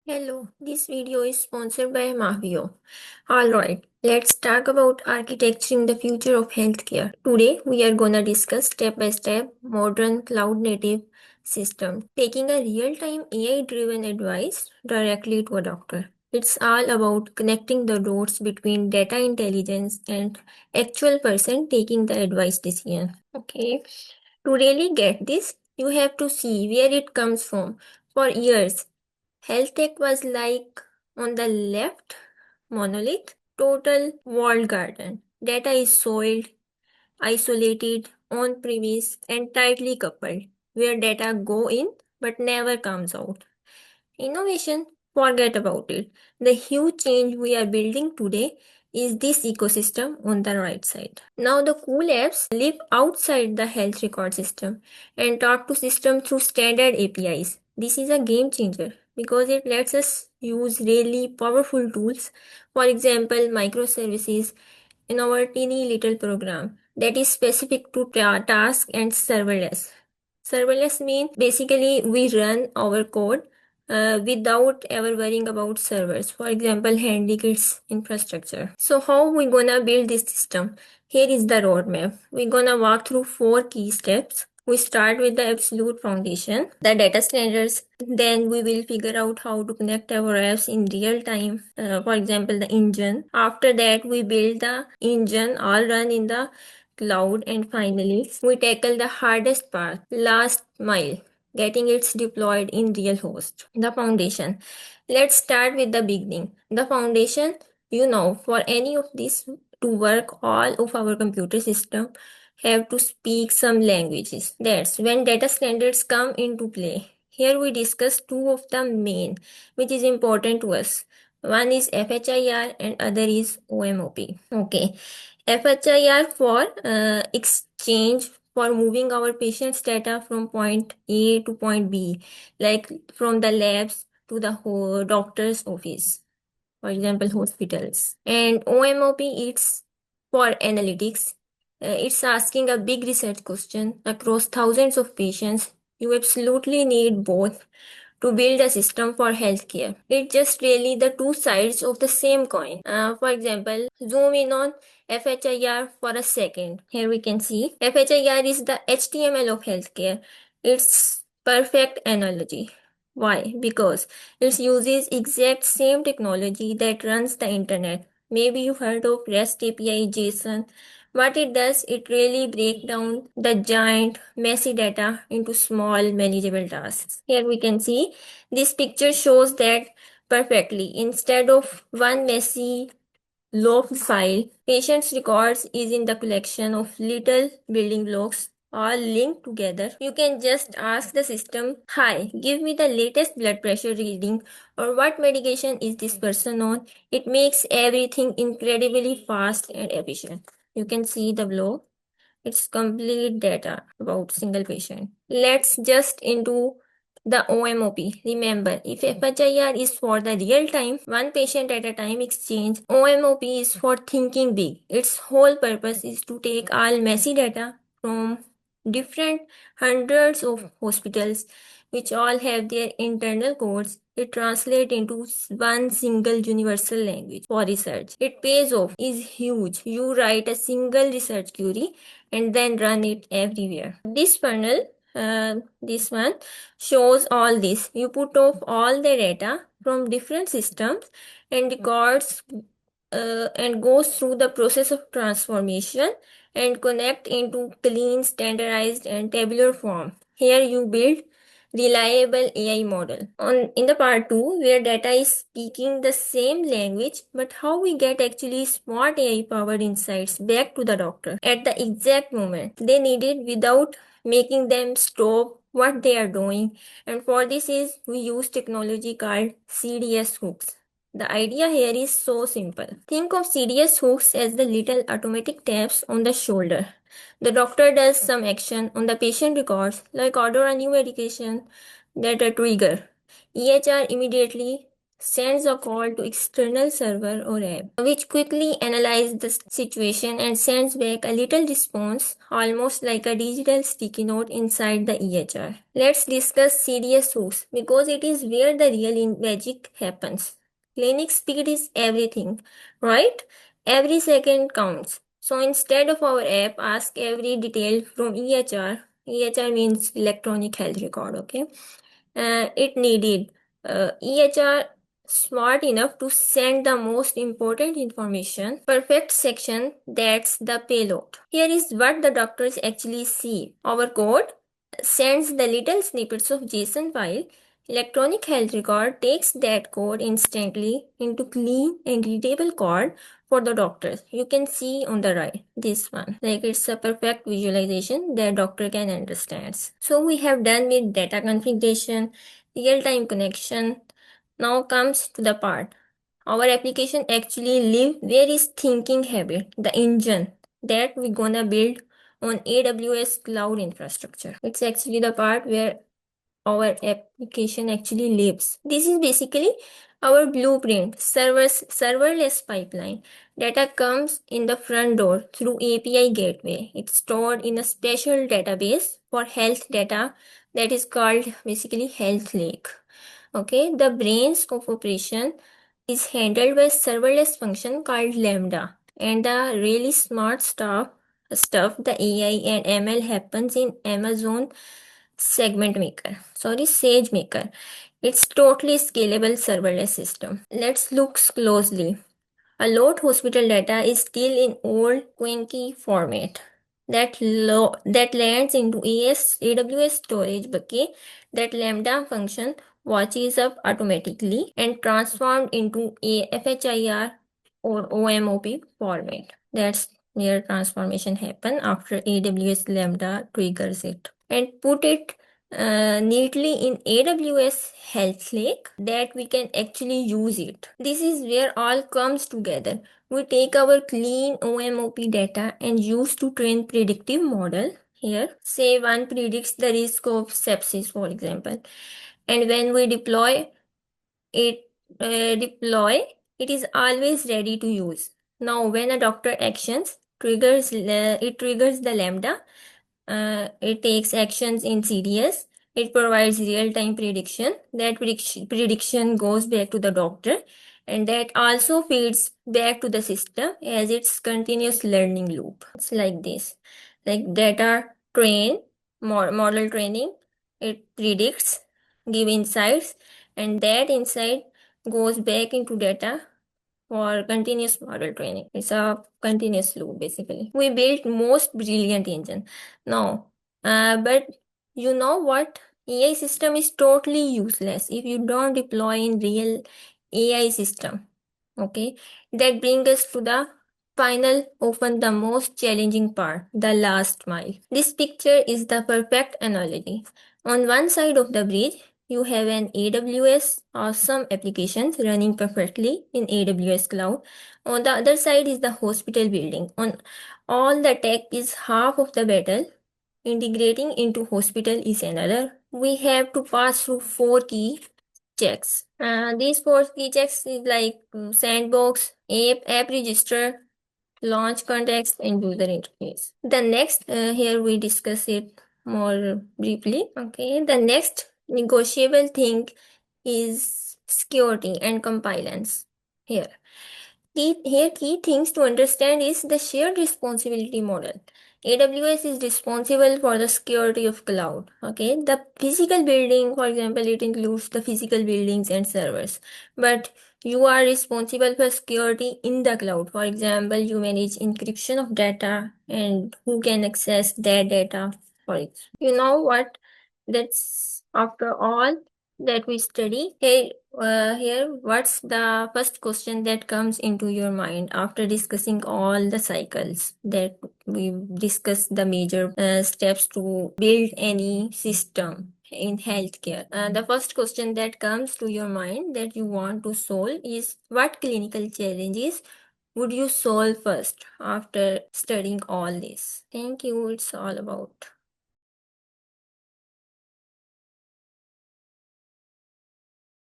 Hello, this video is sponsored by Mavio. Alright, let's talk about architecturing the future of healthcare. Today, we are gonna discuss step by step modern cloud native system, taking a real-time AI driven advice directly to a doctor. It's all about connecting the dots between data intelligence and actual person taking the advice decision. Okay, to really get this, you have to see where it comes from. For years, health tech was like on the left, monolith, total walled garden. Data is soiled, isolated, on premise, and tightly coupled, where data go in but never comes out. Innovation, forget about it. The huge change we are building today is this ecosystem on the right side. Now the cool apps live outside the health record system and talk to system through standard APIs. This is a game changer because it lets us use really powerful tools, for example, microservices in our teeny little program that is specific to task and serverless. Serverless means basically we run our code without ever worrying about servers. For example, HandyKit's infrastructure. So how we gonna build this system? Here is the roadmap. We're gonna walk through 4 key steps. We start with the absolute foundation, the data standards. Then we will figure out how to connect our apps in real time. For example, the engine. After that, we build the engine all run in the cloud, and finally, we tackle the hardest part, last mile, getting it deployed in real host. The foundation. Let's start with the beginning. The foundation, for any of this to work, all of our computer system have to speak some languages. That's when data standards come into play. Here we discuss two of the main, which is important to us. One is FHIR and other is OMOP. Okay. FHIR for exchange for moving our patient's data from point A to point B, like from the labs to the doctor's office, for example, hospitals. And OMOP, it's for analytics. It's asking a big research question across thousands of patients. You absolutely need both to build a system for healthcare. It's just really the two sides of the same coin. For example, zoom in on FHIR for a second. Here we can see FHIR is the HTML of healthcare. It's perfect analogy. Why? Because it uses exact same technology that runs the internet. Maybe you heard of REST API JSON. What it does, it really breaks down the giant messy data into small manageable tasks. Here we can see this picture shows that perfectly. Instead of one messy log file, patient's records is in the collection of little building blocks all linked together. You can just ask the system, "Hi, give me the latest blood pressure reading," or "What medication is this person on?" It makes everything incredibly fast and efficient. You can see the below. It's complete data about single patient. Let's just into the OMOP. Remember, if FHIR is for the real time, one patient at a time exchange, OMOP is for thinking big. Its whole purpose is to take all messy data from different hundreds of hospitals, which all have their internal codes. It translates into one single universal language for research. It pays off, is huge. You write a single research query and then run it everywhere. This funnel, this one, shows all this. You put off all the data from different systems and records and goes through the process of transformation and connect into clean, standardized, and tabular form. Here you build reliable AI model. In the part 2, where data is speaking the same language, but how we get actually smart AI powered insights back to the doctor at the exact moment they need it without making them stop what they are doing. And for this is we use technology called CDS hooks. The idea here is so simple. Think of CDS hooks as the little automatic taps on the shoulder. The doctor does some action on the patient records, like order a new medication, that a trigger. EHR immediately sends a call to external server or app, which quickly analyzes the situation and sends back a little response, almost like a digital sticky note inside the EHR. Let's discuss CDS hooks because it is where the real magic happens. Clinic speed is everything, right? Every second counts. So instead of our app ask every detail from EHR means electronic health record, okay? It needed EHR smart enough to send the most important information. Perfect section, that's the payload. Here is what the doctors actually see. Our code sends the little snippets of JSON file. Electronic health record takes that code instantly into clean and readable code for the doctors. You can see on the right, this one. Like it's a perfect visualization that doctor can understand. So we have done with data configuration, real-time connection. Now comes to the part. Our application actually live where is thinking habit, the engine that we gonna build on AWS cloud infrastructure. It's actually the part where our application actually lives. This is basically our blueprint, serverless pipeline. Data comes in the front door through API gateway. It's stored in a special database for health data that is called basically Health Lake. Okay, the brains of operation is handled by serverless function called Lambda, and the really smart stuff the AI and ML happens in Amazon SageMaker. It's totally scalable serverless system. Let's look closely. A lot hospital data is still in old clunky format that lands into AWS storage bucket that Lambda function watches up automatically and transformed into a FHIR or OMOP format. That's where transformation happen after AWS Lambda triggers it and put it neatly in AWS Health Lake that we can actually use it. This is where all comes together. We take our clean OMOP data and use to train predictive model. Here, say one predicts the risk of sepsis, for example, and when we it, deploy, it is always ready to use. Now, when a doctor actions, it triggers the Lambda. It takes actions in CDS. It provides real-time prediction. That prediction goes back to the doctor, and that also feeds back to the system as its continuous learning loop. It's like this, like data train, model training. It predicts, give insights, and that insight goes back into data for continuous model training. It's a continuous loop basically. We built most brilliant engine. Now, but you know what? AI system is totally useless if you don't deploy in real AI system. Okay, that brings us to the final, often the most challenging part, the last mile. This picture is the perfect analogy. On one side of the bridge, you have an AWS awesome applications running perfectly in AWS cloud. On the other side is the hospital building. On all the tech is half of the battle. Integrating into hospital is another. We have to pass through 4 key checks. These 4 key checks is like sandbox, app register, launch context, and user interface. The next, here we discuss it more briefly. Okay, the next negotiable thing is security and compliance. Key things to understand is the shared responsibility model. AWS is responsible for the security of cloud. Okay, the physical building, for example, it includes the physical buildings and servers, but you are responsible for security in the cloud. For example, you manage encryption of data and who can access that data. For it, you know what? That's after all that we study. Here, what's the first question that comes into your mind after discussing all the cycles that we discussed, the major steps to build any system in healthcare? The first question that comes to your mind that you want to solve is what clinical challenges would you solve first after studying all this? Thank you. It's all about.